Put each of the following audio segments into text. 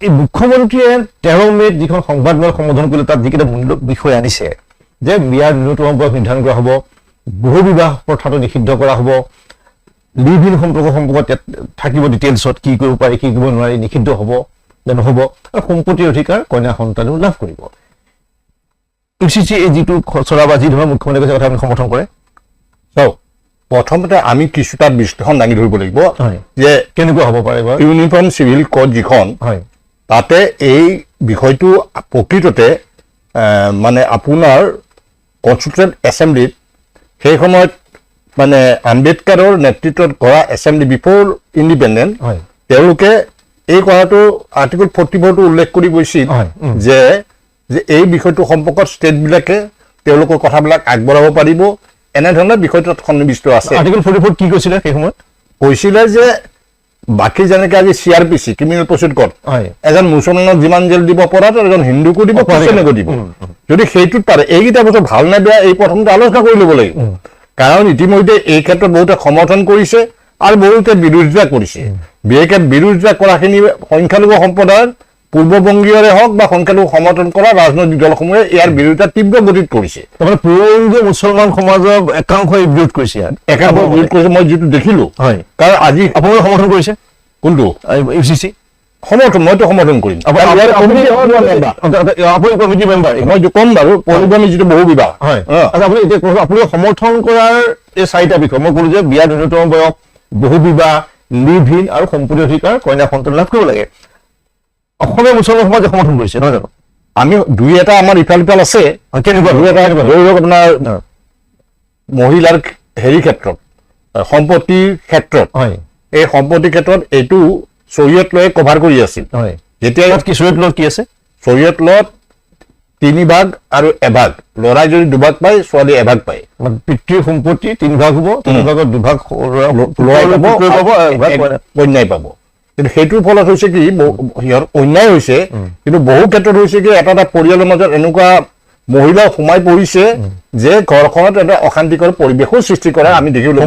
এই মুখ্যমন্ত্ৰীয়ে 13 মে'ত যিখন সংবাদমেল সম্বোধন কৰিলে তাত যিকেইটা মূল বিষয় আনিছে যে বিয়াৰ ন্যূনতম বয়স নিৰ্ধাৰণ কৰা হ'ব, বহু বিবাহ প্ৰথাটো নিষিদ্ধ কৰা হ'ব, লিভ ইন সম্পৰ্কত থাকিব, ডিটেইলছত কি কৰিব পাৰি কি কৰিব নোৱাৰি নিষিদ্ধ হ'ব নে নহ'ব, আৰু সম্পত্তিৰ অধিকাৰ কন্যা সন্তানেও লাভ কৰিব। UCC এই যিটো খচৰা বা যি ধৰণৰ মুখ্যমন্ত্ৰীয়ে কৈছে কথা আপুনি সমৰ্থন কৰে? চাওক, প্ৰথমতে আমি কিছু তাত বিশ্লেষণ দাঙি ধৰিব লাগিব যে কেনেকুৱা হ'ব পাৰে ইউনিফৰ্ম চিভিল কোড যিখন তাতে এই বিষয়টো প্ৰকৃততে মানে আপোনাৰ কনষ্টিটিউচন এছেম্বলিত সেই সময়ত মানে আম্বেদকাৰৰ নেতৃত্বত কৰা এছেম্বলি বিফৰ ইণ্ডিপেণ্ডেণ্ট তেওঁলোকে এই কথাটো আৰ্টিকল 44টো উল্লেখ কৰি গৈছিল যে এই বিষয়টো সম্পৰ্কত ষ্টেটবিলাকে তেওঁলোকৰ কথাবিলাক আগবঢ়াব পাৰিব, এনেধৰণৰ বিষয়টো তাত সন্নিৱিষ্ট আছে। আৰ্টিকল 44 কি কৈছিলে সেই সময়ত? কৈছিলে যে বাকী যেনেকে আজি CRPC ক্ৰিমিনেল প্ৰচিডিউৰ কোড এজন মুছলমানক যিমান জেল দিব পৰা এজন হিন্দুকো দিব, খ্ৰীষ্টানকো দিব। যদি সেইটোত পাৰে এইকেইটা বস্তু ভাল নে বেয়া এই প্ৰথমতে আলোচনা কৰি ল'ব লাগিব, কাৰণ ইতিমধ্যে এই ক্ষেত্ৰত বহুতে সমৰ্থন কৰিছে আৰু বহুতে বিৰোধিতা কৰিছে। বিৰোধিতা কৰাখিনি সংখ্যালঘু সম্প্ৰদায়ৰ পূৰ্ববংগীয়ৰে হওক বা সংখ্যালঘু সমৰ্থন কৰা ৰাজনৈতিক দলসমূহে ইয়াৰ বিৰোধিতা তীব্ৰ গতিত কৰিছে। তাৰমানে পূৰ্ববংগীয় মুছলমান সমাজৰ একাংশই বিৰোধ কৰিছে, বিৰোধ কৰিছে। মই যিটো দেখিলো, কাৰণ আজি আপোনালোকে সমৰ্থন কৰিছে কোনটো UCC সমৰ্থন, মইতো সমৰ্থন কৰিম। আপুনি কমিটি মেম্বাৰ, মই ক'ম বাৰু পৰিভ্ৰমী যিটো বহু বিবাহ আপুনি এতিয়া আপুনি সমৰ্থন কৰাৰ এই 4টা বিষয় মই ক'লো যে বিয়াৰ ন্যূনতম বয়স, বহু বিবাহ, লিভ ইন আৰু সম্পত্তি অধিকাৰ কন্যা সন্তান লাভ কৰিব লাগে। অসমীয়া মুছলমান সমাজে সমৰ্থন কৰিছে নহয় জানো? আমি দুই এটা আমাৰ ইফাল সিফাল আছে। কেনেকুৱা? দুই এটা ধৰি লওক আপোনাৰ মহিলাৰ হেৰি ক্ষেত্ৰত, সম্পত্তিৰ ক্ষেত্ৰত, এই সম্পত্তিৰ ক্ষেত্ৰত এইটো চৰিয়ত লৈ কভাৰ কৰি আছিল। যেতিয়া কি চৰিয়ত লত কি আছে? চৰিয়ত লত 3 ভাগ আৰু 1 ভাগ, ল'ৰাই যদি 2 ভাগ পায় ছোৱালী 1 ভাগ পায়। পিতৃৰ সম্পত্তি 3 ভাগ হ'ব, 3 ভাগত 2 ভাগ কন্যাই পাব। কিন্তু সেইটোৰ ফলত হৈছে কি সিহঁত অন্যায় হৈছে, কিন্তু বহু ক্ষেত্ৰত হৈছে কি এটা এটা পৰিয়ালৰ মাজত এনেকুৱা মহিলা সোমাই পৰিছে যে ঘৰখনত এটা অশান্তিকৰ পৰিৱেশো সৃষ্টি কৰে। আমি দেখিবলৈ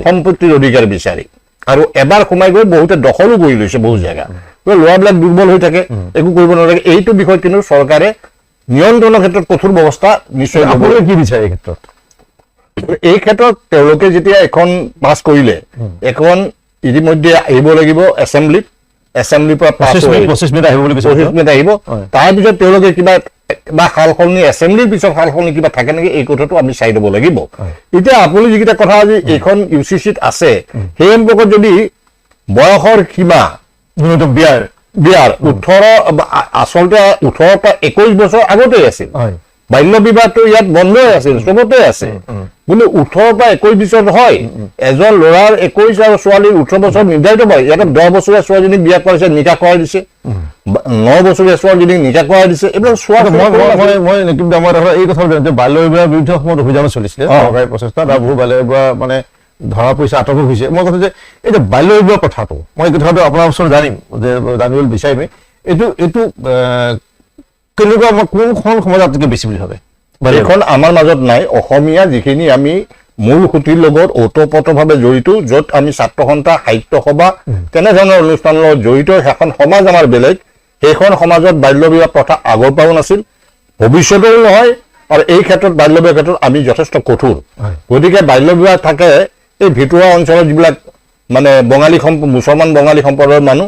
সম্পত্তিৰ অধিকাৰ বিচাৰি আৰু এবাৰ সোমাই গৈ বহুতে দখলো কৰি লৈছে বহু জেগা। ল'ৰাবিলাক দুৰ্বল হৈ থাকে, একো কৰিব নালাগে। এইটো বিষয়ত কিন্তু চৰকাৰে নিয়ন্ত্ৰণৰ ক্ষেত্ৰত কঠোৰ ব্যৱস্থা নিশ্চয় কি বিচাৰে এই ক্ষেত্ৰত? এই ক্ষেত্ৰত তেওঁলোকে যেতিয়া এখন পাছ কৰিলে, এখন ইতিমধ্যে আহিব লাগিব এছেম্বলিত, এছেম্বলিৰ পৰা 25 মিনিট আহিব বুলি কৈছে। 25 মিনিট আহিব, তাৰপিছত তেওঁলোকে কিবা সাল সলনি এছেম্বলিৰ পিছত সাল সলনি কিবা থাকে নেকি এই কথাটো আমি চাই ল'ব লাগিব। এতিয়া আপুনি যিকেইটা কথা আজি এইখন UCCত আছে সেই সম্পৰ্কত যদি বয়সৰ সীমা বিয়াৰ 18 আচলতে 18 পৰা 21 বছৰ আগতেই আছিল। বাল্য বিবাহটো ইয়াত বন্ধই আছিল, চবতে আছে। কিন্তু 18 পৰা 21 বছৰ হয়, এজন ল'ৰাৰ 21 আৰু ছোৱালীৰ 18 বছৰ নিৰ্ধাৰিত হয়। ইয়াতে 10 বছৰীয়া ছোৱালীজনীক বিয়া কৰাইছে, নিকাহ কৰাই দিছে, 9 বছৰীয়া ছোৱালীজনীক নিকাহ কৰাই দিছে। এইবিলাক মই এই কথা বাল্য বিবাহৰ বিৰুদ্ধে সময়ত অভিযান চলিছিলে, চৰকাৰী প্ৰচেষ্টাত বহু বাল্য বিবাহ মানে ধৰা পৰিছে, আটকো হৈছে। মই কৈছো যে এই যে বাল্য বিবাহ কথাটো মই এই কথাটো আপোনাৰ ওচৰত জানিম যে জানিবলৈ বিচাৰিমেই, এইটো কেনেকুৱা কোনখন সমাজত বেছি বুলি ভাবে? এইখন আমাৰ মাজত নাই। অসমীয়া যিখিনি আমি মূল সুঁতিৰ লগত ওতঃপ্ৰোতভাৱে জড়িত, য'ত আমি ছাত্ৰ সন্থা, সাহিত্য সভা তেনেধৰণৰ অনুষ্ঠানৰ লগত জড়িত, সেইখন সমাজ আমাৰ বেলেগ। সেইখন সমাজত বাল্য বিবাহ প্ৰথা আগৰ পৰাও নাছিল, ভৱিষ্যতেও নহয়। আৰু এই ক্ষেত্ৰত বাল্য বিবাহৰ ক্ষেত্ৰত আমি যথেষ্ট কঠোৰ। গতিকে বাল্য বিবাহ থাকে এই ভিতৰুৱা অঞ্চলত যিবিলাক মানে মুছলমান বঙালী সম্প্ৰদায়ৰ মানুহ,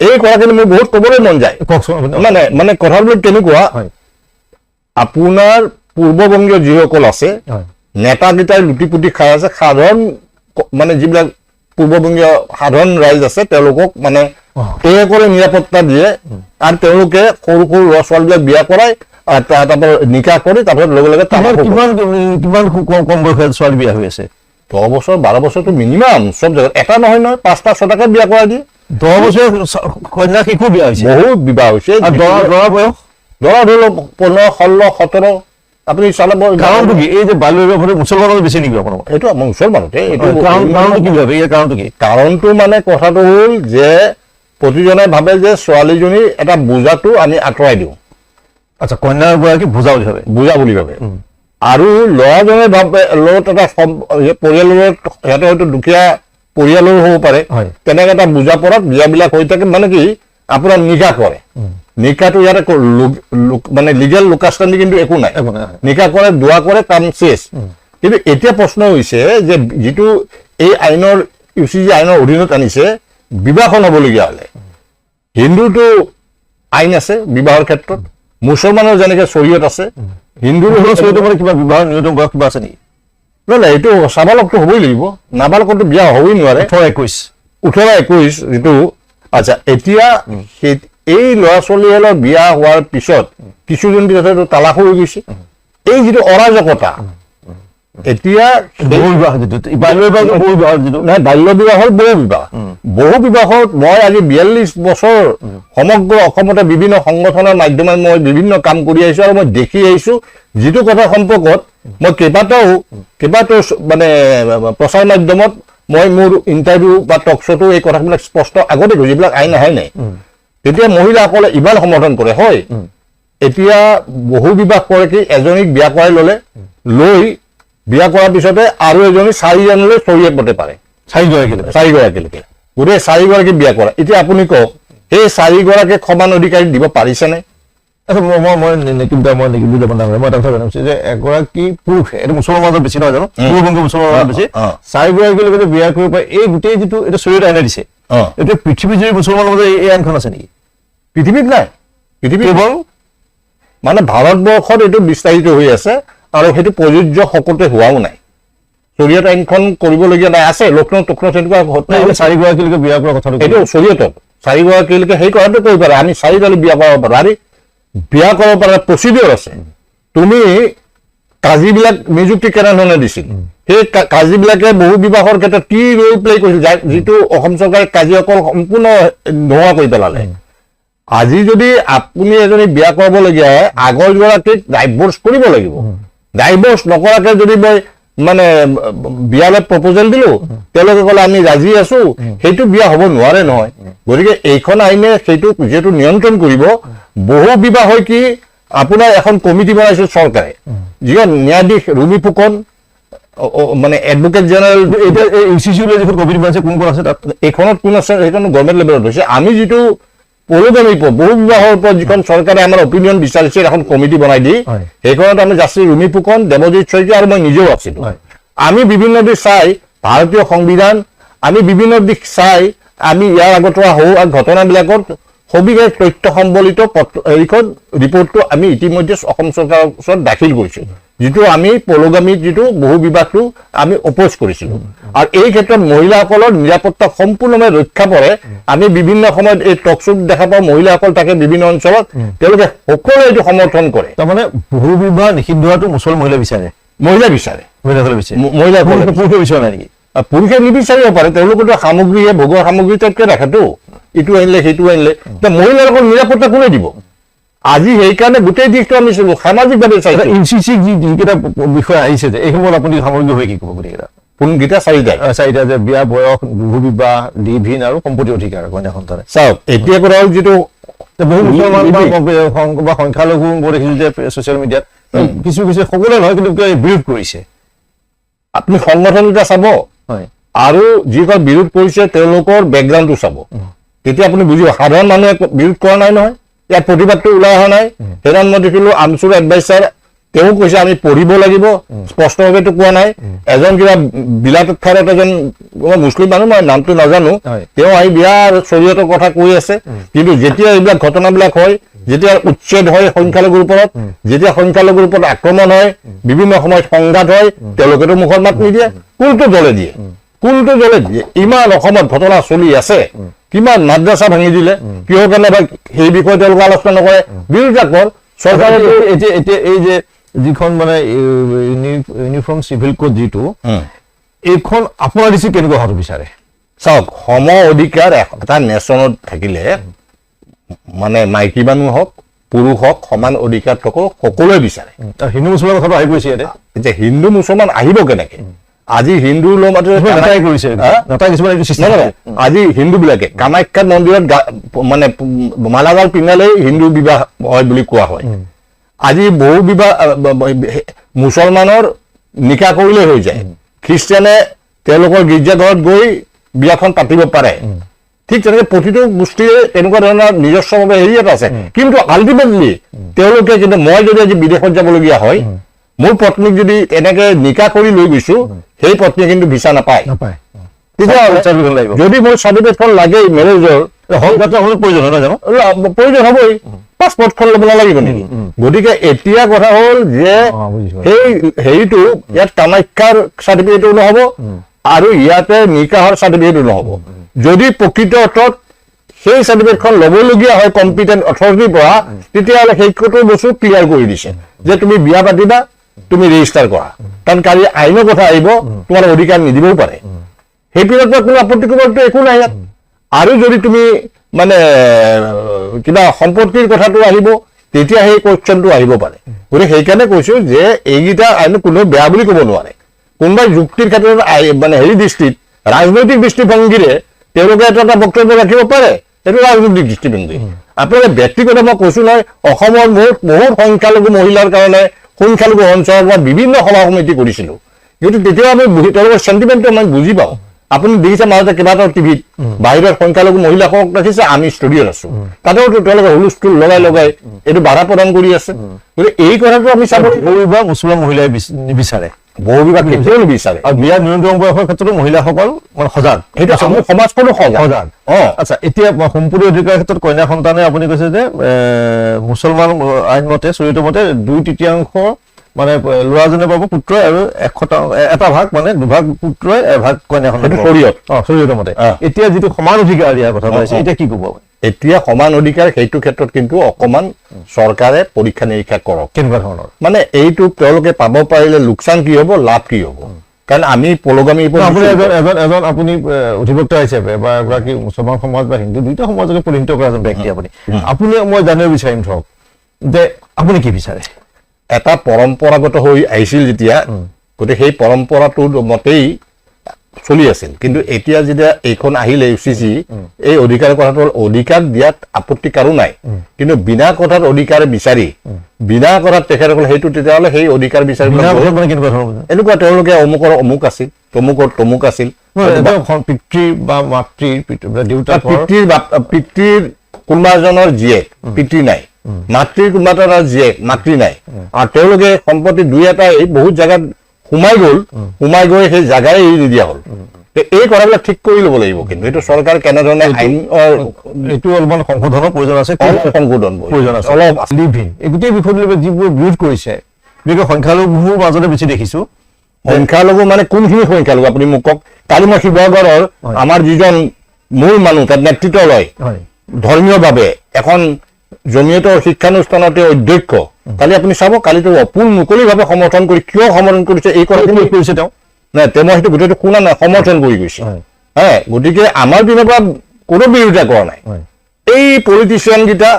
এই কথাখিনি মোৰ বহুত ক'বলৈ মন যায়। মানে কথাবিলাক কেনেকুৱা, আপোনাৰ পূৰ্ববংগীয় যিসকল আছে নেতাকেইটাই লুটি পুটি খাই আছে, সাধাৰণ মানে যিবিলাক পূৰ্ববংগীয় সাধাৰণ ৰাইজ আছে তেওঁলোকক মানে তেওঁলোকৰে নিৰাপত্তা দিয়ে, আৰু তেওঁলোকে সৰু সৰু ল'ৰা ছোৱালীবিলাক বিয়া কৰাই তাৰপৰা নিকাহ কৰি তাৰপিছত লগে লগে কিমান কম বয়সীয়া ছোৱালী বিয়া হৈ আছে? 10 বছৰ 12 বছৰটো মিনিমাম চব জেগাত। এটা নহয় 5টা 6টাকে বিয়া কৰাই দিয়ে। 10 বছৰীয়া কন্যা শিশু বিয়া হৈছে, বহুত বিবাহ হৈছে। ল'ৰা বয়স ধৰি লওক 15, 16, 17 আপুনি চালে। কাৰণটো কি এই যে বাল্য বিবাহ মুছলমানৰ বেছি নেকি আপোনাৰ? এইটো আমাৰ মুছলমানতে। কাৰণটো কি ভাবে? ইয়াৰ কাৰণটো কি? কাৰণটো মানে কথাটো হ'ল যে প্ৰতিজনে ভাবে যে ছোৱালীজনীৰ এটা বোজাটো আমি আঁতৰাই দিওঁ। আচ্ছা, কন্যাৰ গৰাকী বোজা বুলি ভাবে, বোজা বুলি ভাবে। আৰু ল'ৰাজনে ভাবে লগত এটা পৰিয়ালৰ সিহঁতে হয়তো দুখীয়া পৰিয়ালৰো হ'ব পাৰে, তেনেকে এটা বোজা পৰাত বিয়াবিলাক হৈ থাকে। মানে কি আপোনাৰ নিকাহ কৰে নিকাহটো ইয়াতে মানে লিগেল লোকাষ্টাণ্ডি কিন্তু একো নাই নিকাহ কৰে দোৱা কৰে কাম চেছ কিন্তু এতিয়া প্ৰশ্ন হৈছে যে যিটো এই আইনৰ UCG আইনৰ অধীনত আনিছে বিবাহখন হ'বলগীয়া হ'লে হিন্দুটো আইন আছে বিবাহৰ ক্ষেত্ৰত মুছলমানৰ যেনেকৈ শৰীয়ত আছে হিন্দুৰ শৰীয়ত মানে কিবা বিবাহৰ ন্যূনতম বয়স কিবা আছে নেকি নাই এইটো সাবালকটো হ'বই লাগিব নাবালকতো বিয়া হ'বই নোৱাৰে 18-21 যিটো আচ্ছা এতিয়া এই ল'ৰা ছোৱালীসকলৰ বিয়া হোৱাৰ পিছত কিছুদিন পিছতে তালাক হৈ গৈছে এই যিটো অৰাজকতা এতিয়া বাল্য বিবাহ হ'ল বহু বিবাহত মই আজি 42 বছৰ সমগ্ৰ অসমতে বিভিন্ন সংগঠনৰ মাধ্যমত মই বিভিন্ন কাম কৰি আহিছো আৰু মই দেখি আহিছো যিটো কথা সম্পৰ্কত মই কেইবাটাও মানে প্ৰচাৰ মাধ্যমত মই মোৰ ইণ্টাৰভিউ বা টক শ্ব'টো এই কথাবিলাক স্পষ্ট আগতে কৈছো যিবিলাক আইন আহে নাই তেতিয়া মহিলাসকলে ইমান সমৰ্থন কৰে হয় এতিয়া বহু বিবাহ কৰে কি এজনীক বিয়া কৰাই ল'লে লৈ বিয়া কৰাৰ পিছতে আৰু এজনী 4জনলৈ শৰীয়ত মতে পাৰে 4গৰাকীলৈকে গোটেই 4গৰাকী বিয়া কৰা এতিয়া আপুনি কওক সেই 4গৰাকীক সমান অধিকাৰ দিব পাৰিছেনে মই এটা কথা জানিছো যে এগৰাকী পুৰুষে এইটো মুছলমানৰ মাজত বেছি নহয় জানো মুছলমানৰ মাজত বেছি 4গৰাকীৰ লগত বিয়া কৰিব পাৰে এই গোটেই যিটো এটা শৰীয়ত আইনে দিছে এইটো পৃথিৱীৰ যদি মুছলমানৰ মাজত এই আইনখন আছে নেকি পৃথিৱীত নাই পৃথিৱীত কেৱল মানে ভাৰতবৰ্ষত এইটো বিস্তাৰিত হৈ আছে আৰু সেইটো প্ৰযোজ্য সকলোতে হোৱাও নাই শৰীয়ত আইনখন কৰিবলগীয়া নাই আছে লক্ষ্ণৌ তেনেকুৱা 4গৰাকীলৈকে বিয়া কৰা কথাটো এইটো শৰীয়তত 4গৰাকীলৈকে সেই কথাটো কৰিব পাৰে আমি 4গৰাকী বিয়া কৰাব পাৰোঁ আৰু বিয়া কৰাব পৰা প্ৰচিডিঅৰ আছে তুমি কাজীবিলাক নিযুক্তি কেনেধৰণে দিছিল সেই কাজীবিলাকে বহু বিবাহৰ ক্ষেত্ৰত কি ৰোল প্লে কৰিছিল যিটো অসম চৰকাৰে কাজীসকল সম্পূৰ্ণ নোহোৱা কৰি পেলালে আজি যদি আপুনি এজনী বিয়া কৰাবলগীয়া হয় আগৰগৰাকীক ডাইভৰ্চ কৰিব লাগিব ডাইভৰ্চ নকৰাকে যদি মই মানে বিয়ালৈ প্ৰপ'জেল দিলো তেওঁলোকে ক'লে আমি ৰাজি আছো সেইটো বিয়া হ'ব নোৱাৰে নহয় গতিকে এইখন আইনে সেইটো যিহেতু নিয়ন্ত্ৰণ কৰিব বহু বিবাহ হয় কি আপোনাৰ এখন কমিটি বনাইছিল চৰকাৰে যিখন ন্যায়াধীশ ৰুমি ফুকন মানে এডভোকেট জেনেৰেল এতিয়া এই UCG যিখন কমিটি বনাইছে কোন আছে তাত এইখনত কোন আছে সেইখন গভৰ্ণমেণ্ট লেভেলত হৈছে আমি যিটো পলুগামী বহু বিবাহৰ ওপৰত যিখন চৰকাৰে আমাৰ অপিনিয়ন বিচাৰিছে এখন কমিটি বনাই দি সেইখনত আমি জাষ্টিছ ৰুমি ফুকন দেৱজিৎ শইকীয়া আৰু মই নিজেও আছিলো আমি বিভিন্ন দিশ চাই ভাৰতীয় সংবিধান আমি বিভিন্ন দিশ চাই আমি ইয়াৰ আগত হোৱা ঘটনাবিলাকত সবিশেষ তথ্য সম্বলিত এইখন ৰিপৰ্টটো আমি ইতিমধ্যে অসম চৰকাৰৰ ওচৰত দাখিল কৰিছোঁ যিটো আমি পলুগামী যিটো বহু বিবাহটো আমি অপ'জ কৰিছিলোঁ আৰু এই ক্ষেত্ৰত মহিলাসকলৰ নিৰাপত্তা সম্পূৰ্ণভাৱে ৰক্ষা পৰে আমি বিভিন্ন সময়ত এই টক শ্ব'ত দেখা পাওঁ মহিলাসকল থাকে বিভিন্ন অঞ্চলত তেওঁলোকে সকলোৱে এইটো সমৰ্থন কৰে তাৰমানে বহু বিবাহ নিষিদ্ধ হোৱাটো মুছলমান মহিলা বিচাৰে পুৰুষে বিচৰা নাই নেকি পুৰুষে নিবিচাৰিব পাৰে তেওঁলোকেতো সামগ্ৰীয়ে ভোগৰ সামগ্ৰী টাইপকে ৰাখেতো ইটো আনিলে সেইটো আনিলে এতিয়া মহিলাসকল নিৰাপত্তা কোনে দিব আজি সেইকাৰণে গোটেই দিশটো আমি সামাজিকভাৱে চাইছো UCG যিকেইটা বিষয় আহিছে যে এই সময়ত আপুনি সামগ্ৰী হৈ কি ক'ব গোটেইকেইটা কোনকেইটা চাৰিটা যে বিয়া বয়স বহু বিবাহ লিভ-ইন আৰু সম্পত্তি অধিকাৰ কন্যা সন্তানে চাওক এতিয়া কথা হ'ল যিটো বহু মুছলমান বা সংখ্যালঘু দেখিছো যে ছচিয়েল মিডিয়াত কিছু সকলোৱে নহয় কিন্তু বিৰোধ কৰিছে আপুনি সংগঠনকেইটা চাব আৰু যিসকল বিৰোধ কৰিছে তেওঁলোকৰ বেকগ্ৰাউণ্ডটো চাব তেতিয়া আপুনি বুজিব সাধাৰণ মানুহে বিৰোধ কৰা নাই নহয় ইয়াত প্ৰতিবাদটো ওলাই অহা নাই সেইদিনা মই দেখিলো আমচুৰ এডভাইচাৰ তেওঁ কৈছে আমি পঢ়িব লাগিব স্পষ্টভাৱেতো কোৱা নাই এজন কিবা বিলাতত ঠাইত এজন মুছলিম মানুহ মই নামটো নাজানো তেওঁ আহি বিয়াৰ শৰীয়তৰ কথা কৈ আছে কিন্তু যেতিয়া এইবিলাক ঘটনাবিলাক হয় যেতিয়া উচ্ছেদ হয় সংখ্যালঘুৰ ওপৰত যেতিয়া সংখ্যালঘুৰ ওপৰত আক্ৰমণ হয় বিভিন্ন সময়ত সংঘাত হয় তেওঁলোকেতো মুখত মাত নিদিয়ে কোনটো দলে দিয়ে ইমান অসমত ঘটনা চলি আছে কিমান মাদ্ৰাছা ভাঙি দিলে কিহৰ কাৰণে বা সেই বিষয়ে তেওঁলোকে আলোচনা নকৰে বিৰোধীসকল চৰকাৰে এতিয়া এই যে যিখন মানে ইউনিফৰ্ম চিভিল কোড যিটো এইখন আপোনাৰ দিছে কেনেকুৱা হোৱাটো বিচাৰে চাওক সম অধিকাৰ এটা নেশ্যনত থাকিলে মানে মাইকী মানুহ হওক পুৰুষ হওক সমান অধিকাৰ সকলোৱে বিচাৰে হিন্দু মুছলমান কথাটো আহি গৈছে ইয়াতে এতিয়া হিন্দু মুছলমান আহিব কেনেকে আজি হিন্দুৰ আজি হিন্দু বিলাকে কামাখ্যা মন্দিৰত মানে মালাগাল পিন্ধালেই হিন্দু বিবাহ হয় বুলি কোৱা হয় আজি বহু বিবাহ মুছলমানৰ নিকাহ কৰিলে হৈ যায় খ্ৰীষ্টিয়ানে তেওঁলোকৰ গীৰ্জাঘৰত গৈ বিয়াখন পাতিব পাৰে ঠিক তেনেকে প্ৰতিটো গোষ্ঠীৰে তেনেকুৱা ধৰণৰ নিজস্বভাৱে হেৰি এটা আছে কিন্তু আল্টিমেটলি তেওঁলোকে কিন্তু মই যদি আজি বিদেশত যাবলগীয়া হয় মোৰ পত্নীক যদি এনেকে নিকা কৰি লৈ গৈছো সেই পত্নীয়ে কিন্তু ভিছা নাপায় তেতিয়াহ'লে যদি মোৰ চাৰ্টিফিকেটখন লাগে মেৰেজৰ প্ৰয়োজন হয় নহয় জানো প্ৰয়োজন হ'বই পাছপৰ্টখন ল'ব নালাগিব নেকি গতিকে এতিয়া কথা হ'ল যে সেই হেৰিটো ইয়াত কামাখ্যাৰ চাৰ্টিফিকেটো নহ'ব আৰু ইয়াতে নিকাহৰ চাৰ্টিফিকেটো নহ'ব যদি প্ৰকৃত অৰ্থত সেই চাৰ্টিফিকেটখন ল'বলগীয়া হয় কম্পিটেণ্ট অথৰিটিৰ পৰা তেতিয়াহ'লে সেইটো বস্তু ক্লিয়াৰ কৰি দিছে যে তুমি বিয়া পাতিবা তুমি ৰেজিষ্টাৰ কৰা কাৰণ কালি আইনৰ কথা আহিব তোমাৰ অধিকাৰ নিদিবও পাৰে সেই পিছত কোনো আপত্তি কৰিবতো একো নাই ইয়াত আৰু যদি তুমি মানে কিবা সম্পত্তিৰ কথাটো আহিব তেতিয়া সেই কোৱেশ্যনটো আহিব পাৰে গতিকে সেইকাৰণে কৈছো যে এইকেইটা আইন কোনেও বেয়া বুলি ক'ব নোৱাৰে কোনোবাই যুক্তিৰ ক্ষেত্ৰত মানে হেৰি দৃষ্টিত ৰাজনৈতিক দৃষ্টিভংগীৰে তেওঁলোকে এটা বক্তব্য ৰাখিব পাৰে সেইটো ৰাজনৈতিক দৃষ্টিভংগী আপোনালোকে ব্যক্তিগত মই কৈছো নহয় অসমৰ বহুত সংখ্যালঘু মহিলাৰ কাৰণে সংখ্যালঘু অঞ্চলত মই বিভিন্ন সভা সমিতি কৰিছিলো কিন্তু তেতিয়া আমি তেওঁলোকৰ চেণ্টিমেণ্টটো আমি বুজি পাওঁ আপুনি দেখিছে মাজতে কিবা এটা টিভিত বাহিৰত সংখ্যালঘু মহিলাসকলক ৰাখিছে আমি ষ্টুডিঅ'ত আছো তাতেও তেওঁলোকে হুলস্থুল লগাই এইটো বাধা প্ৰদান কৰি আছে গতিকে এই কথাটো আমি চাব বা মুছলমান মহিলাই নিবিচাৰে বহু বিভাগ কেতিয়াও নিবিচাৰে আৰু বিয়াৰ ন্যূনতম বয়সৰ ক্ষেত্ৰতো মহিলাসকল মানে সজাগ সেইটো আমাৰ সমাজখনো সজাগ আচ্ছা এতিয়া সম্পত্তি অধিকাৰৰ ক্ষেত্ৰত কন্যা সন্তানে আপুনি কৈছে যে মুছলমান আইন মতে চৰিত্ৰ মতে 2/3 মানে ল'ৰাজনে পাব পুত্ৰই আৰু এটা ভাগ মানে দুভাগ পুত্ৰই এভাগ কন্যা সন্তান শৰীৰৰ মতে এতিয়া যিটো সমান অধিকাৰ দিয়াৰ কথা কৈছে এতিয়া কি ক'ব এতিয়া সমান অধিকাৰ সেইটো ক্ষেত্ৰত কিন্তু অকমান চৰকাৰে পৰীক্ষা নিৰীক্ষা কৰক কেনেকুৱা ধৰণৰ মানে এইটো তেওঁলোকে পাব পাৰিলে লোকচান কি হ'ব লাভ কি হ'ব কাৰণ আমি পলগামী আপুনি অধিবক্তা হিচাপে বা এগৰাকী মুছলমান সমাজ বা হিন্দু দুইটা সমাজকে প্ৰতিনিধিত্ব কৰা এজন ব্যক্তি আপুনি মই জানিব বিচাৰিম ধৰক যে আপুনি কি বিচাৰে এটা পৰম্পৰাগত হৈ আহিছিল যেতিয়া গতিকে সেই পৰম্পৰাটোৰ মতেই চলি আছিল কিন্তু এতিয়া যেতিয়া এইখন আহিলে UCC এই অধিকাৰ কথাটো অধিকাৰ দিয়াত আপত্তি কাৰো নাই কিন্তু বিনা কথাত অধিকাৰ বিচাৰি বিনা কথাত তেখেতসকলে সেইটো তেতিয়াহ'লে সেই অধিকাৰ বিচাৰিব এনেকুৱা তেওঁলোকে অমুকৰ অমুক আছিল তমুকৰ তমুক আছিল পিতৃ বা মাতৃৰ দেউতা পিতৃৰ কোনোবা এজনৰ জীয়েক পিতৃ নাই মাতৃৰ কোনোবা এজনৰ জীয়েক মাতৃ নাই আৰু তেওঁলোকে সম্পত্তি দুই এটা বহুত জেগাত সোমাই গৈ সেই জাগাই এৰি দিয়া হ'ল এই কথাবিলাক ঠিক কৰি ল'ব লাগিব কিন্তু এইটো চৰকাৰ কেনেধৰণে আইন এইটো অলপমান সংশোধনৰ প্ৰয়োজন আছে অলপ লিভিং এই গোটেই বিষয়টো যিবোৰ বিৰোধ কৰিছে বিশেষকৈ সংখ্যালঘুৰ মাজতে বেছি দেখিছো সংখ্যালঘু মানে কোনখিনি সংখ্যালঘু আপুনি মোক কওক কালি মই শিৱসাগৰৰ আমাৰ যিজন মূল মানুহ তাত নেতৃত্ব লয় ধৰ্মীয়ভাৱে এখন জমিয়তৰ শিক্ষানুষ্ঠানতে অধ্যক্ষ কালি আপুনি চাব কালিতো অপূৰ্ণ মুকলিভাৱে সমৰ্থন কৰি কিয় সমৰ্থন কৰিছে এই কথাখিনি কৰিছে তেওঁ নাই তেওঁ মই সেইটো গোটেইটো শুনা নাই সমৰ্থন কৰি গৈছে গতিকে আমাৰ পিনৰ পৰা কোনো বিৰোধিতা কৰা নাই এই পলিটিচিয়ান কেইটা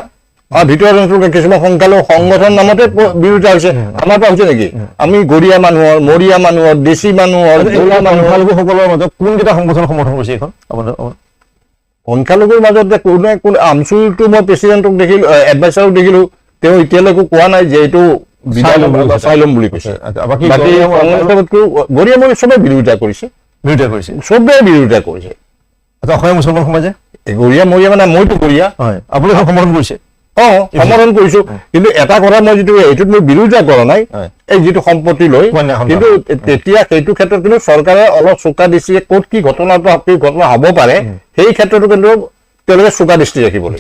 ভিতৰৰ অঞ্চলৰ কিছুমান সংখ্যালঘু সংগঠন নামতে বিৰোধিতা হৈছে আমাৰ পৰা হৈছে নেকি আমি গৰীয়া মানুহৰ মৰিয়া মানুহৰ দেশী মানুহৰ সংখ্যালঘুসকলৰ মাজত কোনকেইটা সংগঠন সমৰ্থন কৰিছে এইখন সংখ্যালঘুৰ মাজত কোন আমচুৰটো মই প্ৰেচিডেণ্টক দেখিলো এডভাইচাৰক দেখিলো তেওঁ এতিয়ালৈকে কোৱা নাই যে এইটো চাই ল'ম বুলি কৈছে বাকী গৰীয়া মৰি চবে বিৰোধিতা কৰিছে চবে বিৰোধিতা কৰিছে অসমীয়া মুছলমান সমাজে গৰীয়া মৰিয়া মানে মইতো গৰীয়া আপুনি সমৰ্থন কৰিছে সমৰ্থন কৰিছো কিন্তু এটা কথা মই যিটো এইটোত মই বিৰোধিতা কৰা নাই এই যিটো সম্পত্তি লৈ কিন্তু তেতিয়া সেইটো ক্ষেত্ৰত কিন্তু চৰকাৰে অলপ চোকা দৃষ্টিৰে ক'ত কি ঘটনা হ'ব পাৰে সেই ক্ষেত্ৰতো কিন্তু তেওঁলোকে চোকা দৃষ্টি ৰাখিবলৈ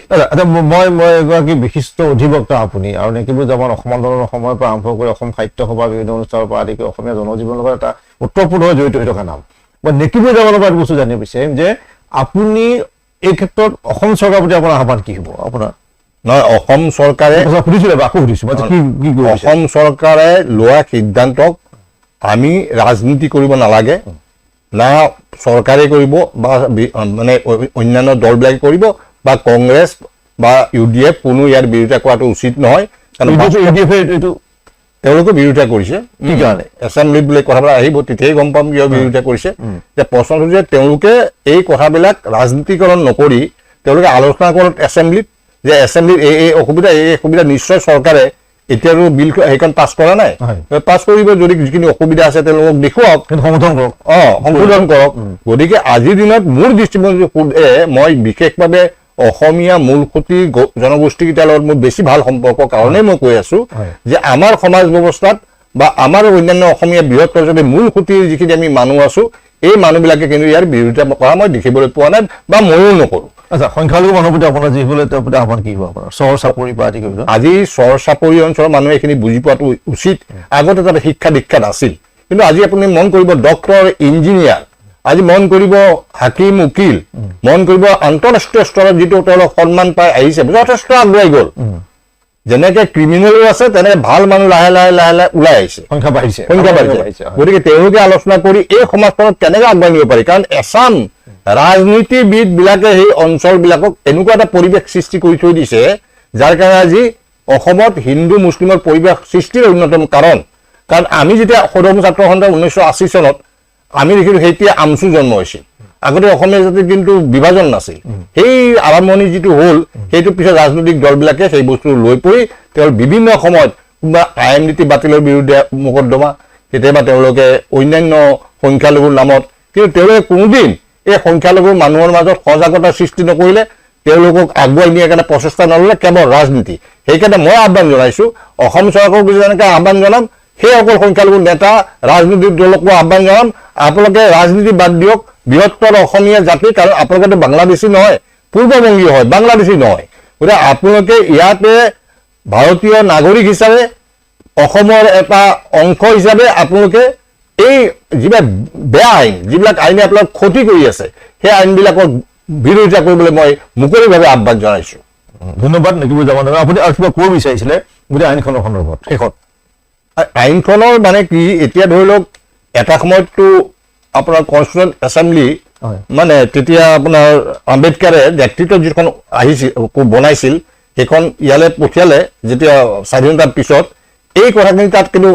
মই এগৰাকী বিশিষ্ট অধিবক্তা আপুনি আৰু নেকিবুল জামান অসম আন্দোলনৰ সময়ৰ পৰা আৰম্ভ কৰি অসম সাহিত্য সভা বিভিন্ন অনুষ্ঠানৰ পৰা আদি কৰি অসমীয়া জনজীৱনৰ লগত এটা ওতঃপ্ৰোতভাৱে জড়িত হৈ থকা নাম মই নেকিবুল জামানৰ পৰা বস্তু জানিব বিচাৰিম যে আপুনি এই ক্ষেত্ৰত অসম চৰকাৰৰ প্ৰতি আপোনাৰ আহ্বান কি হ'ব আপোনাৰ নহয় অসম চৰকাৰে অসম চৰকাৰে লোৱা সিদ্ধান্তক আমি ৰাজনীতি কৰিব নালাগে না চৰকাৰে কৰিব বা মানে অন্যান্য দলবিলাকে কৰিব বা কংগ্ৰেছ বা UDF কোনো ইয়াৰ বিৰোধিতা কৰাটো উচিত নহয় তেওঁলোকে বিৰোধিতা কৰিছে কি কাৰণে এছেম্বলিত বোলে কথাবিলাক আহিব তেতিয়াই গম পাম কিয় বিৰোধিতা কৰিছে যে প্ৰশ্নটো যে তেওঁলোকে এই কথাবিলাক ৰাজনীতিকৰণ নকৰি তেওঁলোকে আলোচনা কৰক এছেম্বলিত যে এছেম্বলিত এই অসুবিধা নিশ্চয় চৰকাৰে এতিয়াতো বিল সেইখন পাছ কৰা নাই হয়। পাছ কৰিব যদি যিখিনি অসুবিধা আছে তেওঁলোকক দেখুৱাওক কিন্তু সমৰ্থন কৰক সংশোধন কৰক গতিকে আজিৰ দিনত মোৰ দৃষ্টিভংগী মই বিশেষভাৱে অসমীয়া মূলসুঁতি জনগোষ্ঠীকেইটাৰ লগত মোৰ বেছি ভাল সম্পৰ্ক কাৰণেই মই কৈ আছো যে আমাৰ সমাজ ব্যৱস্থাত বা আমাৰ অন্যান্য অসমীয়া বৃহত্তৰ যদি মূলসুঁতিৰ যিখিনি আমি মানুহ আছো এই মানুহবিলাকে কিন্তু ইয়াৰ বিৰোধিতা কৰা মই দেখিবলৈ পোৱা নাই বা ময়ো নকৰোঁ আচ্ছা সংখ্যালঘু মানুহৰ প্ৰতি আপোনাৰ যিসকলে তেওঁৰ প্ৰতি আহ্বান কি হ'ব আপোনাৰ চৰ চাপৰি পৰা আদি কৰি আজি চৰ চাপৰি অঞ্চলৰ মানুহে এইখিনি বুজি পোৱাটো উচিত আগতে তাত শিক্ষা দীক্ষাত আছিল কিন্তু আজি আপুনি মন কৰিব ডক্তৰ ইঞ্জিনিয়াৰ আজি মন কৰিব হাকিম উকিল মন কৰিব আন্তঃৰাষ্ট্ৰীয় স্তৰত যিটো তেওঁলোক সন্মান পাই আহিছে যথেষ্ট আগুৱাই গ'ল যেনেকে ক্ৰিমিনেলো আছে তেনেকে ভাল মানুহ লাহে লাহে লাহে লাহে ওলাই আহিছে সংখ্যা বাঢ়িছে গতিকে তেওঁলোকে আলোচনা কৰি এই সমাজখনত কেনেকে আগুৱাই নিব পাৰি কাৰণ এছাম ৰাজনীতিবিদ বিলাকে সেই অঞ্চল বিলাকক এনেকুৱা এটা পৰিৱেশ সৃষ্টি কৰি থৈ দিছে যাৰ কাৰণে আজি অসমত হিন্দু মুছলিমৰ পৰিৱেশ সৃষ্টিৰ অন্যতম কাৰণ আমি যেতিয়া সদম ছাত্ৰ সন্থা 1980 চনত আমি দেখিলো সেইতিয়া আমচু জন্ম হৈছিল আগতে অসমীয়া জাতিৰ কিন্তু বিভাজন নাছিল সেই আৰম্ভণি যিটো হ'ল সেইটো পিছত ৰাজনৈতিক দলবিলাকে সেই বস্তু লৈ পৰি তেওঁ বিভিন্ন সময়ত বা আইন নীতি বাতিলৰ বিৰুদ্ধে মোকদ্দমা কেতিয়াবা তেওঁলোকে অন্যান্য সংখ্যালঘুৰ নামত কিন্তু তেওঁলোকে কোনোদিন এই সংখ্যালঘুৰ মানুহৰ মাজত সজাগতা সৃষ্টি নকৰিলে তেওঁলোকক আগুৱাই নিয়াৰ কাৰণে প্ৰচেষ্টা নললে কেৱল ৰাজনীতি সেইকাৰণে মই আহ্বান জনাইছো অসম চৰকাৰক যেনেকৈ আহ্বান জনাম সেই অকল সংখ্যালঘু নেতা ৰাজনৈতিক দলকো আহ্বান জনাম আপোনালোকে ৰাজনীতি বাদ দিয়ক বৃহত্তৰ অসমীয়া জাতি কাৰণ আপোনালোকে বাংলাদেশী নহয় পূৰ্ববংগীয় হয় বাংলাদেশী নহয় গতিকে আপোনালোকে ইয়াতে ভাৰতীয় নাগৰিক হিচাপে অসমৰ এটা অংশ হিচাপে আপোনালোকে এই যিবিলাক বেয়া আইন যিবিলাক আইনে আপোনাক ক্ষতি কৰি আছে সেই আইনবিলাকৰ বিৰোধিতা কৰিবলৈ মই মুকলিভাৱে আহ্বান জনাইছো ধন্যবাদ নেকিব যাব আপুনি আৰু কিবা ক'ব বিচাৰিছিলে গোটেই আইনখনৰ সন্দৰ্ভত শেষত আইনখনৰ মানে কি এতিয়া ধৰি লওক এটা সময়ততো আপোনাৰ কনষ্টিটিউশ্যন এছেম্বলি মানে তেতিয়া আপোনাৰ আম্বেদকাৰে নেতৃত্বত যিখন আহিছিল বনাইছিল সেইখন ইয়ালৈ পঠিয়ালে যেতিয়া স্বাধীনতাৰ পিছত এই কথাখিনি তাত কিন্তু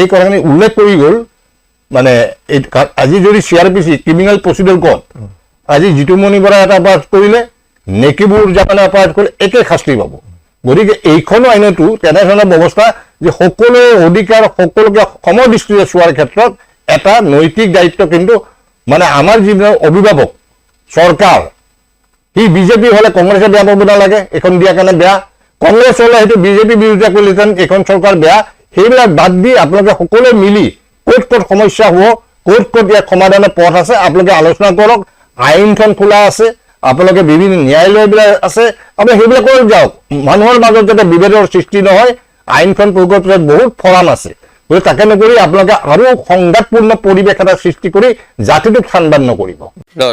এই কথাখিনি উল্লেখ কৰি গ'ল মানে আজি যদি CRPC ক্ৰিমিনেল প্ৰচিডিউৰ কোড আজি জিতুমণি বৰাই এটা অপৰাধ কৰিলে নেকিবুৰ জাপানে অপৰাধ কৰিলে একে শাস্তি পাব গতিকে এইখনো আইনতো তেনেধৰণৰ ব্যৱস্থা যে সকলোৰে অধিকাৰ সকলোকে সমদৃষ্টিৰে চোৱাৰ ক্ষেত্ৰত এটা নৈতিক দায়িত্ব কিন্তু মানে আমাৰ যিবিলাক অভিভাৱক চৰকাৰ সি বিজেপি হ'লে কংগ্ৰেছে বেয়া পাব নালাগে এইখন দিয়াৰ কাৰণে বেয়া কংগ্ৰেছ হ'লে সেইটো বিজেপি বিৰোধিতা কৰিলেহেঁতেন এইখন চৰকাৰ বেয়া সেইবিলাক বাদ দি আপোনালোকে সকলোৱে মিলি ক'ত ক'ত সমস্যা হ'ব ক'ত ক'ত ইয়াৰ সমাধানৰ পথ আছে আপোনালোকে আলোচনা কৰক আইনখন খোলা আছে আপোনালোকে বিভিন্ন ন্যায়ালয়বিলাক আছে আপোনালোকে সেইবিলাক কৰি যাওক মানুহৰ মাজত যাতে বিভেদৰ সৃষ্টি নহয় আইনখন প্ৰয়োগৰ পিছত বহুত ফৰাম আছে গতিকে তাকে নকৰি আপোনালোকে আৰু সংঘাতপূৰ্ণ পৰিৱেশ এটা সৃষ্টি কৰি জাতিটোক সান্দান নকৰিব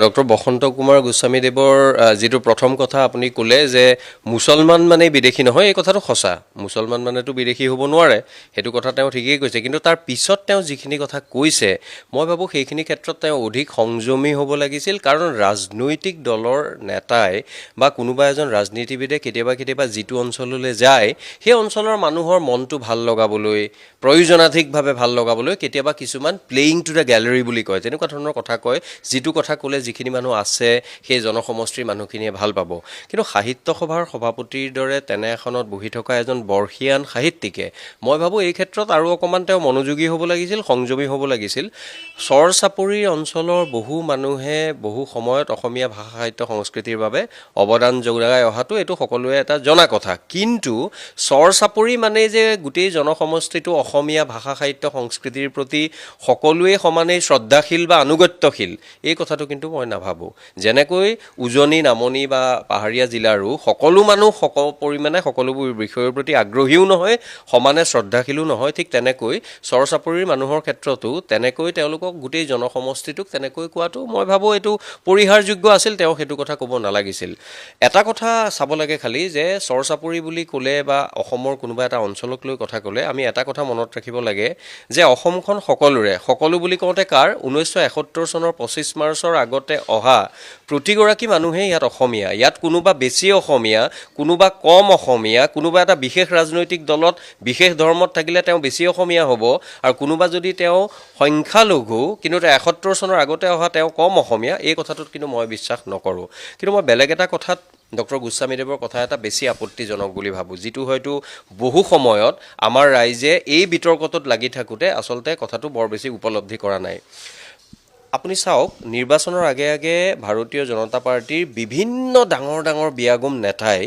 ডক্টৰ বসন্ত কুমাৰ গোস্বামীদেৱৰ যিটো প্ৰথম কথা আপুনি ক'লে যে মুছলমান মানে বিদেশী নহয় এই কথাটো সঁচা মুছলমান মানেতো বিদেশী হ'ব নোৱাৰে সেইটো কথা তেওঁ ঠিকেই কৈছে কিন্তু তাৰ পিছত তেওঁ যিখিনি কথা কৈছে মই ভাবোঁ সেইখিনি ক্ষেত্ৰত তেওঁ অধিক সংযমী হ'ব লাগিছিল কাৰণ ৰাজনৈতিক দলৰ নেতাই বা কোনোবা এজন ৰাজনীতিবিদে কেতিয়াবা যিটো অঞ্চললৈ যায় সেই অঞ্চলৰ মানুহৰ মনটো ভাল লগাবলৈ প্ৰয়োজনাধিকভাৱে ভাল লগাবলৈ কেতিয়াবা কিছুমান প্লেয়িং টু দ্য গেলেৰী বুলি কয় তেনেকুৱা ধৰণৰ কথা কয় যিটো কথা ক'লে যিখিনি মানুহ আছে সেই জনসমষ্টিৰ মানুহখিনিয়ে ভাল পাব কিন্তু সাহিত্য সভাৰ সভাপতিৰ দৰে তেনে এখনত বহি থকা এজন বৰ্ষীয়ান সাহিত্যিকে মই ভাবোঁ এই ক্ষেত্ৰত আৰু অকণমান তেওঁ মনোযোগী হ'ব লাগিছিল সংযমী হ'ব লাগিছিল চৰ চাপৰি অঞ্চলৰ বহু মানুহে বহু সময়ত অসমীয়া ভাষা সাহিত্য সংস্কৃতিৰ বাবে অৱদান যোগাই অহাটো এইটো সকলোৱে এটা জনা কথা কিন্তু চৰ চাপৰি মানে যে গোটেই জনসমষ্টিটো অসমীয়া ভাষা সাহিত্য সংস্কৃতিৰ প্ৰতি সকলোৱে সমানেই শ্ৰদ্ধাশীল বা আনুগত্যশীল এই কথাটো কিন্তু মই নাভাবোঁ যেনেকৈ উজনি নামনি বা পাহাৰীয়া জিলাৰো সকলো মানুহ পৰিমাণে সকলোবোৰ বিষয়ৰ প্ৰতি আগ্ৰহীও নহয় সমানে শ্ৰদ্ধাশীলো নহয় ঠিক তেনেকৈ চৰ চাপৰিৰ মানুহৰ ক্ষেত্ৰতো তেনেকৈ তেওঁলোকক গোটেই জনসমষ্টিটোক তেনেকৈ কোৱাটো মই ভাবোঁ এইটো পৰিহাৰযোগ্য আছিল তেওঁ সেইটো কথা ক'ব নালাগিছিল এটা কথা চাব লাগে খালি যে চৰ চাপৰি বুলি ক'লে বা অসমৰ কোনোবা এটা অঞ্চলক লৈ কথা ক'লে আমি এটা কথা মনত ৰাখিব লাগে যে অসমখন সকলোৰে সকলো বুলি কওঁতে কাৰ 1971 চনৰ 25 মাৰ্চৰ আগতে অহা প্ৰতিগৰাকী মানুহে ইয়াত অসমীয়া ইয়াত কোনোবা বেছি অসমীয়া কোনোবা কম অসমীয়া কোনোবা এটা বিশেষ ৰাজনৈতিক দলত বিশেষ ধৰ্মত থাকিলে তেওঁ বেছি অসমীয়া হ'ব আৰু কোনোবা যদি তেওঁ সংখ্যালঘু কিন্তু 71 চনৰ আগতে অহা তেওঁ কম অসমীয়া এই কথাটোত কিন্তু মই বিশ্বাস নকৰোঁ কিন্তু মই বেলেগ এটা কথাত ডক্টৰ গোস্বামীদেৱৰ কথা এটা বেছি আপত্তিজনক বুলি ভাবোঁ, যিটো হয়তো বহু সময়ত আমাৰ ৰাইজে এই বিতৰ্কটোত লাগি থাকোঁতে আচলতে কথাটো বৰ বেছি উপলব্ধি কৰা নাই। আপুনি চাওক, নিৰ্বাচনৰ আগে আগে ভাৰতীয় জনতা পাৰ্টীৰ বিভিন্ন ডাঙৰ ডাঙৰ বিয়াগুম নেতাই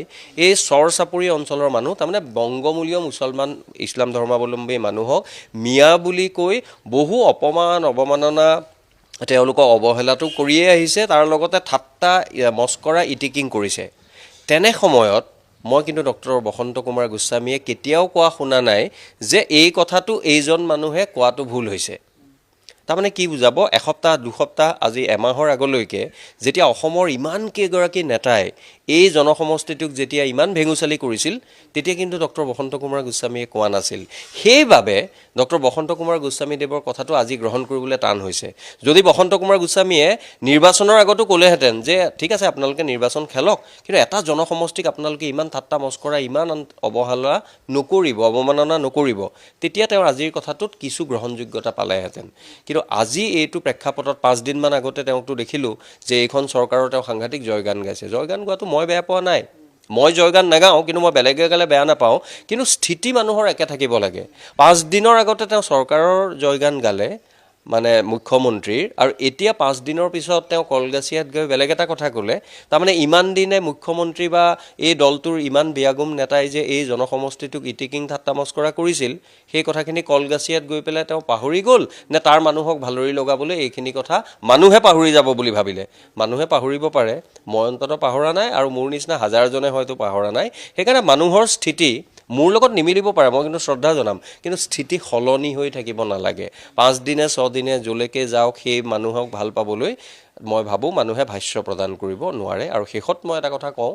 এই চৰ চাপৰি অঞ্চলৰ মানুহ, তাৰমানে বংগমূলীয় মুছলমান ইছলাম ধৰ্মাৱলম্বী মানুহক মিয়া বুলি কৈ বহু অপমান অৱমাননা তেওঁলোকক অৱহেলাটো কৰিয়ে আহিছে, তাৰ লগতে ঠাট্টা মস্কৰা ইটিকিং কৰিছে। তেনে সময়ত মই কিন্তু ডক্টৰ বসন্ত কুমাৰ গোস্বামীয়ে কেতিয়াও কোৱা শুনা নাই যে এই কথাটো এইজন মানুহে কোৱাটো ভুল হৈছে। তাৰমানে কি বুজাব, এসপ্তাহ দুসপ্তাহ আজি এমাহৰ আগলৈকে যেতিয়া অসমৰ ইমানকেইগৰাকী নেতাই এই জনসমষ্টিটোক যেতিয়া ইমান ভেঙুচালি কৰিছিল, তেতিয়া কিন্তু ডক্টৰ বসন্ত কুমাৰ গোস্বামীয়ে কোৱা নাছিল। সেইবাবে ডক্টৰ বসন্ত কুমাৰ গোস্বামীদেৱৰ কথাটো আজি গ্ৰহণ কৰিবলৈ টান হৈছে। যদি বসন্ত কুমাৰ গোস্বামীয়ে নিৰ্বাচনৰ আগতো ক'লেহেঁতেন যে ঠিক আছে আপোনালোকে নিৰ্বাচন খেলক, কিন্তু এটা জনসমষ্টিক আপোনালোকে ইমান ঠাট্টা মস্কৰা ইমান অৱহেলা নকৰিব, অৱমাননা নকৰিব, তেতিয়া তেওঁৰ আজিৰ কথাটোত কিছু গ্ৰহণযোগ্যতা পালেহেঁতেন। কিন্তু আজি এইটো প্ৰেক্ষাপটত 5 দিনমান আগতে তেওঁকতো দেখিলোঁ যে এইখন চৰকাৰৰ তেওঁ সাংঘাতিক জয়গান গাইছে। জয়গান গোৱাটো মই বেয়া পোৱা নাই, মই জয়গান নাগাওঁ, কিন্তু মই বেলেগে গালে বেয়া নাপাওঁ, কিন্তু স্থিতি মানুহৰ একে থাকিব লাগে। 5 দিনৰ আগতে তেওঁ চৰকাৰৰ জয়গান গালে মানে মুখ্যমন্ত্ৰীৰ, আৰু এতিয়া 5 দিনৰ পিছত তেওঁ কলগাছিয়াত গৈ বেলেগ এটা কথা ক'লে। তাৰমানে ইমান দিনে মুখ্যমন্ত্ৰী বা এই দলটোৰ ইমান বিয়াগুম নেতাই যে এই জনসমষ্টিটোক ইটিকিং ঠাট্টা মস্কৰা কৰিছিল, সেই কথাখিনি কলগাছিয়াত গৈ পেলাই তেওঁ পাহৰি গ'ল নে তাৰ মানুহক ভালৰি লগাবলৈ এইখিনি কথা মানুহে পাহৰি যাব বুলি ভাবিলে? মানুহে পাহৰিব পাৰে, মই অন্ততঃ পাহৰা নাই, আৰু মোৰ নিচিনা হাজাৰজনে হয়তো পাহৰা নাই। সেইকাৰণে মানুহৰ স্থিতি মোৰ লগত নিমিলিব পাৰে, মই কিন্তু শ্ৰদ্ধা জনাম, কিন্তু স্থিতি সলনি হৈ থাকিব নালাগে। 5 দিনে 6 দিনে যলৈকে যাওক সেই মানুহক ভাল পাবলৈ মই ভাবোঁ মানুহে ভাষ্য প্ৰদান কৰিব নোৱাৰে। আৰু শেষত মই এটা কথা কওঁ,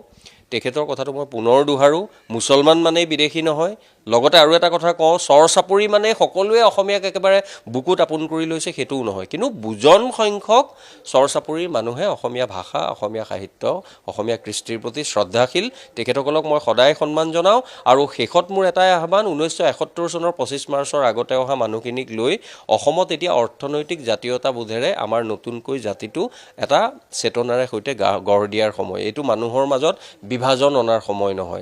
তেখেতৰ কথাটো মই পুনৰ দোহাৰোঁ, মুছলমান মানেই বিদেশী নহয়। লগতে আৰু এটা কথা কওঁ, চৰ চাপৰি মানে সকলোৱে অসমীয়াক একেবাৰে বুকুত আপোন কৰি লৈছে সেইটোও নহয়, কিন্তু বুজন সংখ্যক চৰ চাপৰিৰ মানুহে অসমীয়া ভাষা, অসমীয়া সাহিত্য, অসমীয়া কৃষ্টিৰ প্ৰতি শ্ৰদ্ধাশীল। তেখেতসকলক মই সদায় সন্মান জনাওঁ। আৰু শেষত মোৰ এটাই আহ্বান, 1971 চনৰ 25 মাৰ্চৰ আগতে অহা মানুহখিনিক লৈ অসমত এতিয়া অৰ্থনৈতিক জাতীয়তাবোধেৰে আমাৰ নতুনকৈ জাতিটো এটা চেতনাৰে সৈতে গঢ় দিয়াৰ সময়। এইটো মানুহৰ মাজত বিভাজন অনাৰ সময় নহয়।